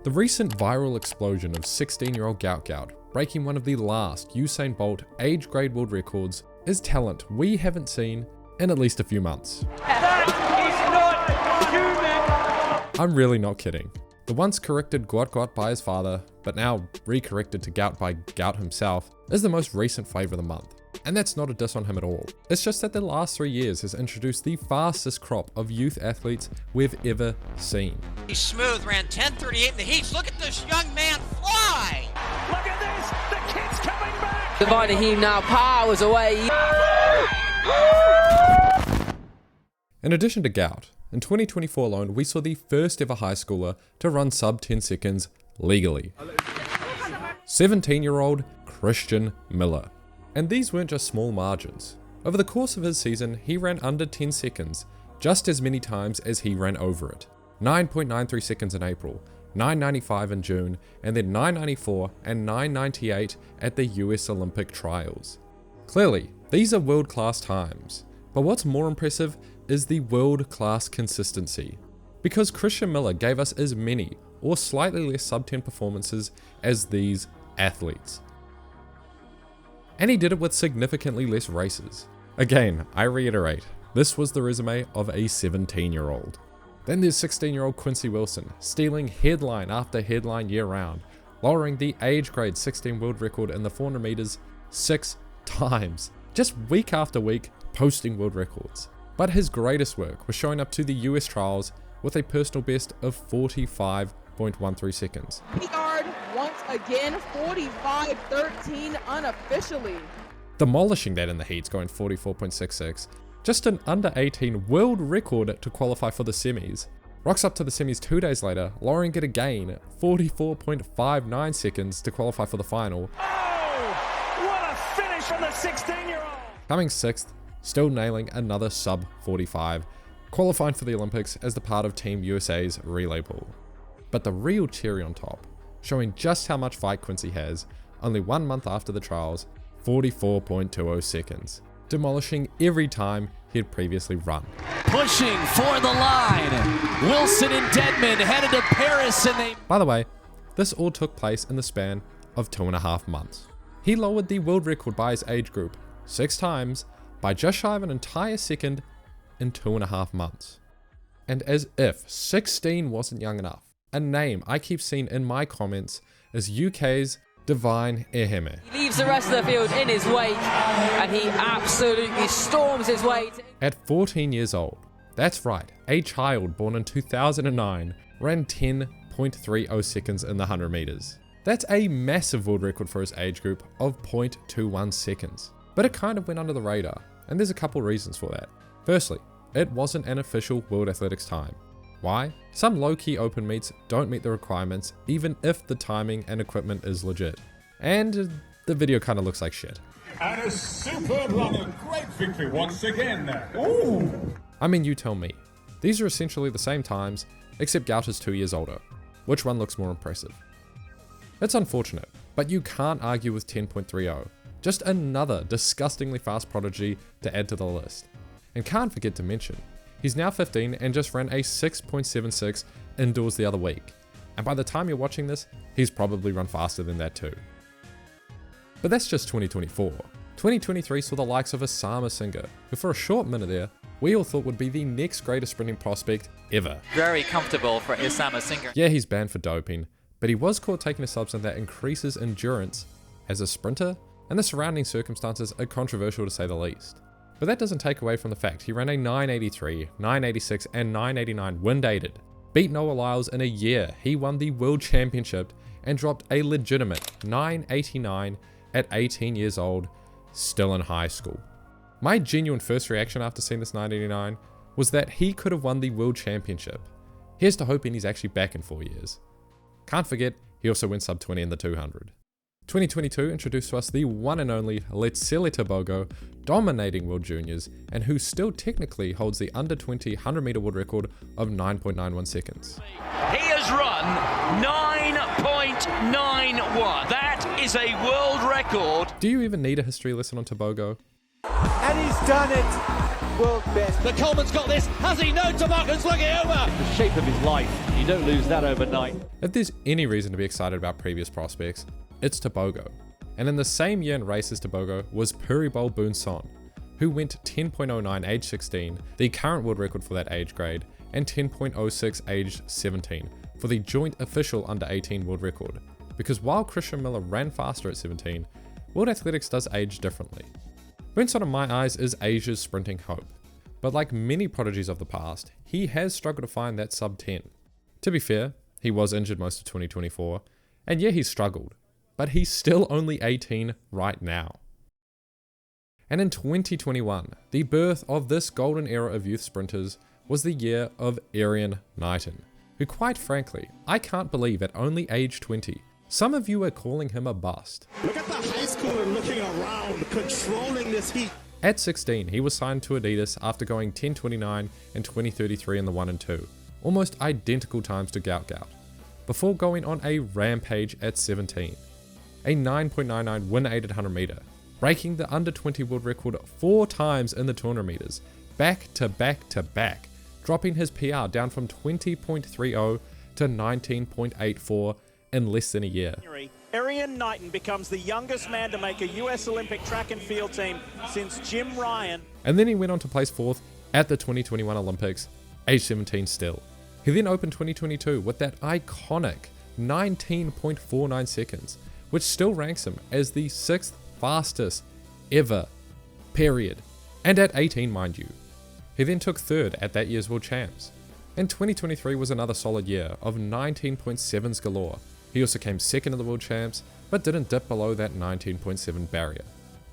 The recent viral explosion of 16-year-old Gout breaking one of the last Usain Bolt age grade world records is talent we haven't seen in at least a few months. That is not human! I'm really not kidding. The once corrected Gout by his father, but now re-corrected to Gout by Gout himself, is the most recent flavour of the month. And that's not a diss on him at all. It's just that the last 3 years has introduced the fastest crop of youth athletes we've ever seen. He's smooth, ran 10:38 in the heats. Look at this young man fly! Look at this! The kid's coming back! Divine Iheme now powers away. In addition to Gout, in 2024 alone, we saw the first ever high schooler to run sub 10 seconds legally. 17-year-old Christian Miller. And these weren't just small margins. Over the course of his season, he ran under 10 seconds, just as many times as he ran over it. 9.93 seconds in April, 9.95 in June, and then 9.94 and 9.98 at the US Olympic trials. Clearly, these are world-class times. But what's more impressive is the world-class consistency. Because Christian Miller gave us as many, or slightly less sub 10 performances as these athletes. And he did it with significantly less races. Again, I reiterate, this was the resume of a 17-year-old. Then there's 16-year-old Quincy Wilson, stealing headline after headline year round, lowering the age grade 16 world record in the 400 meters 6 times, just week after week posting world records. But his greatest work was showing up to the US trials with a personal best of 45.13 seconds. Once again, 45.13 unofficially. Demolishing that in the heats, going 44.66. Just an under 18 world record to qualify for the semis. Rocks up to the semis 2 days later, lowering it again 44.59 seconds to qualify for the final. Oh, what a finish from the 16-year-old! Coming 6th, still nailing another sub 45, qualifying for the Olympics as the part of Team USA's relay pool. But the real cherry on top, showing just how much fight Quincy has, only 1 month after the trials, 44.20 seconds, demolishing every time he had previously run. Pushing for the line, Wilson and Deadman headed to Paris and they... By the way, this all took place in the span of 2.5 months. He lowered the world record by his age group 6 times by just shy of an entire second in 2.5 months. And as if 16 wasn't young enough, a name I keep seeing in my comments is UK's Divine Iheme. He leaves the rest of the field in his wake and he absolutely storms his way. At 14 years old, that's right, a child born in 2009 ran 10.30 seconds in the 100 meters. That's a massive world record for his age group of 0.21 seconds. But it kind of went under the radar, and there's a couple reasons for that. Firstly, it wasn't an official World Athletics time. Why? Some low-key open meets don't meet the requirements even if the timing and equipment is legit. And the video kind of looks like shit. And a superb run, a great victory once again there. Ooh. I mean, you tell me. These are essentially the same times, except Gout is 2 years older. Which one looks more impressive? It's unfortunate, but you can't argue with 10.30. Just another disgustingly fast prodigy to add to the list. And can't forget to mention, he's now 15 and just ran a 6.76 indoors the other week. And by the time you're watching this, he's probably run faster than that too. But that's just 2024. 2023 saw the likes of Issam Asinga, who for a short minute there, we all thought would be the next greatest sprinting prospect ever. Very comfortable for Issam Asinga. Yeah, he's banned for doping, but he was caught taking a substance that increases endurance as a sprinter, and the surrounding circumstances are controversial to say the least. But that doesn't take away from the fact he ran a 983, 986, and 989 wind-aided, beat Noah Lyles in a year he won the World Championship, and dropped a legitimate 989 at 18 years old, still in high school. My genuine first reaction after seeing this 989 was that he could have won the World Championship. Here's to hoping he's actually back in 4 years. Can't forget, he also went sub 20 in the 200. 2022 introduced to us the one and only Letsile Tebogo, dominating World Juniors, and who still technically holds the under 20 100 meter world record of 9.91 seconds. He has run 9.91. That is a world record. Do you even need a history lesson on Tebogo? And he's done it. World best. The Coleman's got this. Has he? No, Tebogo's looking over. The shape of his life. You don't lose that overnight. If there's any reason to be excited about previous prospects, it's Tebogo. And in the same year in race as Tebogo was Puripol Boonson, who went 10.09 age 16, the current world record for that age grade, and 10.06 age 17 for the joint official under 18 world record. Because while Christian Miller ran faster at 17, World Athletics does age differently. Boonson in my eyes is Asia's sprinting hope, but like many prodigies of the past, he has struggled to find that sub 10. To be fair, he was injured most of 2024, and yeah, he struggled, but he's still only 18 right now. And in 2021, the birth of this golden era of youth sprinters was the year of Erriyon Knighton, who quite frankly, I can't believe at only age 20, some of you are calling him a bust. Look at the high schooler looking around, controlling this heat. At 16, he was signed to Adidas after going 10:29 and 20:33 in the 1 and 2, almost identical times to Gout, before going on a rampage at 17. A 9.99 win 800 meter, breaking the under 20 world record 4 times in the 200 meters, back to back to back, dropping his PR down from 20.30 to 19.84 in less than a year. Erriyon Knighton becomes the youngest man to make a US Olympic track and field team since Jim Ryan. And then he went on to place 4th at the 2021 Olympics, age 17 still. He then opened 2022 with that iconic 19.49 seconds, which still ranks him as the 6th fastest ever, period. And at 18, mind you. He then took 3rd at that year's World Champs. And 2023 was another solid year of 19.7s galore. He also came 2nd in the World Champs, but didn't dip below that 19.7 barrier.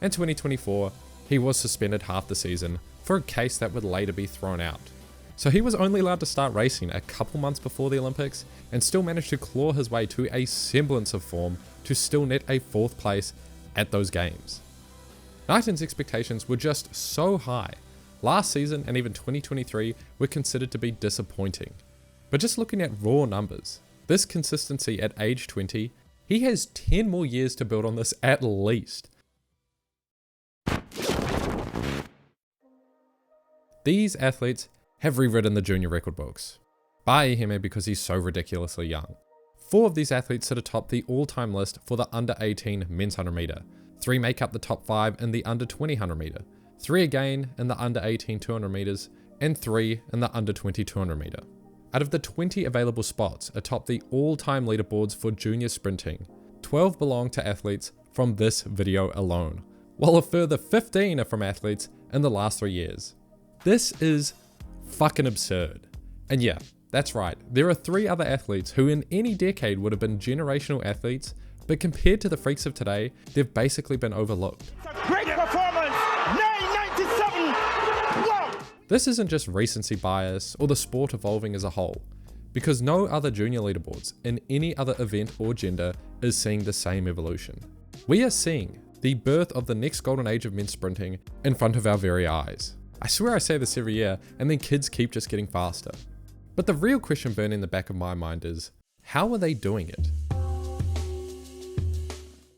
In 2024, he was suspended half the season for a case that would later be thrown out. So he was only allowed to start racing a couple months before the Olympics and still managed to claw his way to a semblance of form to still net a 4th place at those games. Knighton's expectations were just so high. Last season and even 2023 were considered to be disappointing. But just looking at raw numbers, this consistency at age 20, he has 10 more years to build on this at least. These athletes have rewritten the junior record books. By Iheme because he's so ridiculously young. 4 of these athletes sit atop the all-time list for the under 18 men's 100 meter. 3 make up the top 5 in the under 20 100 meter. 3 again in the under 18 200 meters, and 3 in the under 20 200 meter. Out of the 20 available spots atop the all-time leaderboards for junior sprinting, 12 belong to athletes from this video alone, while a further 15 are from athletes in the last 3 years. This is fucking absurd. And yeah, that's right, there are 3 other athletes who in any decade would have been generational athletes, but compared to the freaks of today, they've basically been overlooked. Great performance! 997! Wow! This isn't just recency bias or the sport evolving as a whole, because no other junior leaderboards in any other event or gender is seeing the same evolution. We are seeing the birth of the next golden age of men's sprinting in front of our very eyes. I swear I say this every year, and then kids keep just getting faster. But the real question burning in the back of my mind is, how are they doing it?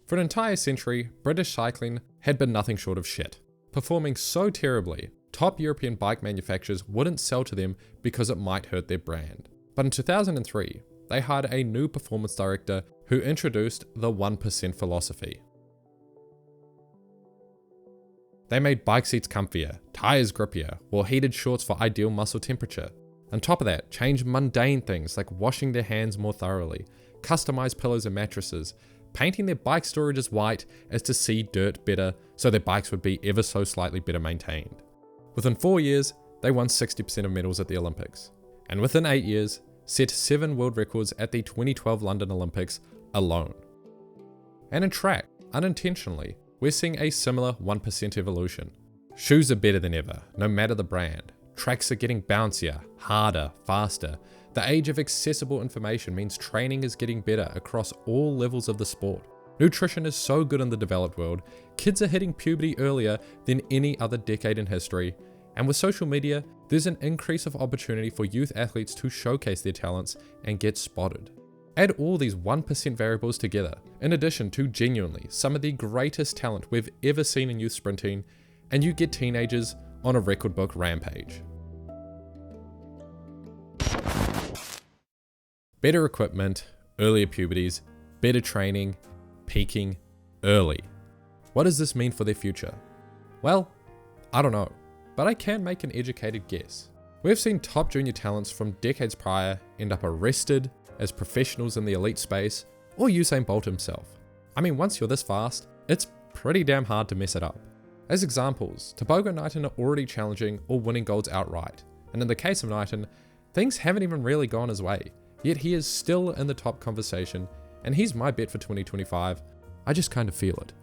For an entire century, British cycling had been nothing short of shit. Performing so terribly, top European bike manufacturers wouldn't sell to them because it might hurt their brand. But in 2003, they hired a new performance director who introduced the 1% philosophy. They made bike seats comfier, tires grippier, wore heated shorts for ideal muscle temperature. On top of that, changed mundane things like washing their hands more thoroughly, customized pillows and mattresses, painting their bike storages white as to see dirt better so their bikes would be ever so slightly better maintained. Within 4 years, they won 60% of medals at the Olympics. And within 8 years, set 7 world records at the 2012 London Olympics alone. And in track, unintentionally, we're seeing a similar 1% evolution. Shoes are better than ever, no matter the brand. Tracks are getting bouncier, harder, faster. The age of accessible information means training is getting better across all levels of the sport. Nutrition is so good in the developed world, kids are hitting puberty earlier than any other decade in history, and with social media, there's an increase of opportunity for youth athletes to showcase their talents and get spotted. Add all these 1% variables together, in addition to genuinely some of the greatest talent we've ever seen in youth sprinting, and you get teenagers on a record book rampage. Better equipment, earlier puberties, better training, peaking early. What does this mean for their future? Well, I don't know, but I can make an educated guess. We've seen top junior talents from decades prior end up arrested as professionals in the elite space, or Usain Bolt himself. I mean, once you're this fast, it's pretty damn hard to mess it up. As examples, Tebogo and Knighton are already challenging or winning golds outright, and in the case of Knighton, things haven't even really gone his way, yet he is still in the top conversation, and he's my bet for 2025. I just kind of feel it.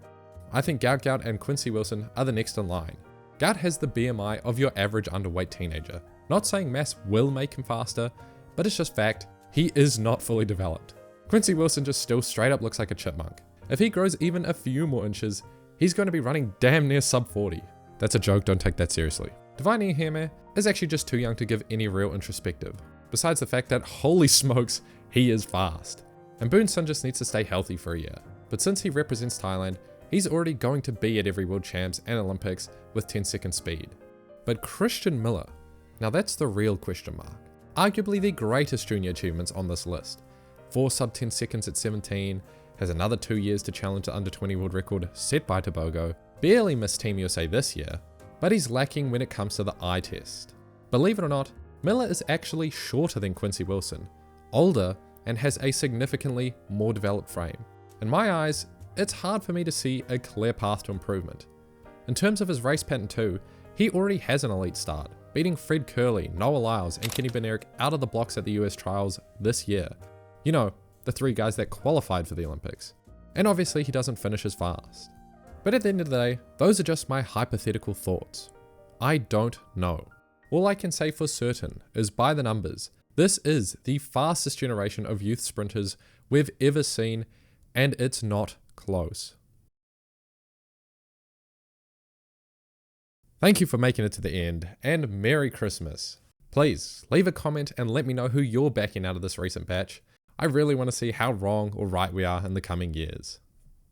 I think Gout and Quincy Wilson are the next in line. Gout has the BMI of your average underweight teenager. Not saying mass will make him faster, but it's just fact, he is not fully developed. Quincy Wilson just still straight up looks like a chipmunk. If he grows even a few more inches, he's going to be running damn near sub 40. That's a joke, don't take that seriously. Divine Iheme is actually just too young to give any real introspective, besides the fact that holy smokes, he is fast. And Boonson just needs to stay healthy for a year. But since he represents Thailand, he's already going to be at every World Champs and Olympics with 10-second speed. But Christian Miller, now that's the real question mark. Arguably the greatest junior achievements on this list. 4 sub 10 seconds at 17, has another 2 years to challenge the under 20 world record set by Tebogo, barely missed Team USA this year, but he's lacking when it comes to the eye test. Believe it or not, Miller is actually shorter than Quincy Wilson, older, and has a significantly more developed frame. In my eyes, it's hard for me to see a clear path to improvement. In terms of his race pattern too, he already has an elite start, beating Fred Curley, Noah Lyles, and Kenny Benerick out of the blocks at the US trials this year. You know, the 3 guys that qualified for the Olympics. And obviously he doesn't finish as fast. But at the end of the day, those are just my hypothetical thoughts. I don't know. All I can say for certain is by the numbers, this is the fastest generation of youth sprinters we've ever seen, and it's not close. Thank you for making it to the end, and Merry Christmas. Please leave a comment and let me know who you're backing out of this recent batch. I really want to see how wrong or right we are in the coming years.